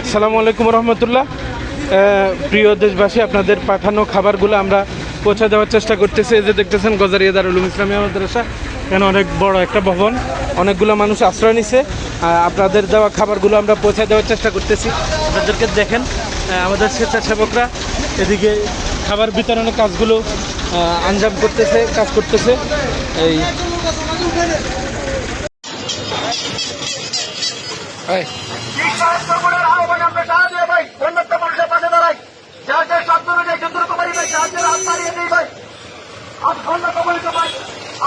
আসসালামু আলাইকুম রহমতুল্লাহ। প্রিয় দেশবাসী, আপনাদের পাঠানো খাবারগুলো আমরা পৌঁছে দেওয়ার চেষ্টা করতেছি। এই যে দেখতেছেন গজারিয়া দারুল উলুম ইসলামিয়া মাদ্রাসা, এখানে অনেক বড় একটা ভবন, অনেকগুলো মানুষ আশ্রয় নিছে। আপনাদের দেওয়া খাবারগুলো আমরা পৌঁছে দেওয়ার চেষ্টা করতেছি। আপনাদেরকে দেখেন আমাদের স্বেচ্ছাসেবকরা এদিকে খাবার বিতরণের কাজগুলো আঞ্জাম করতেছে, কাজ করতেছে। এই আজ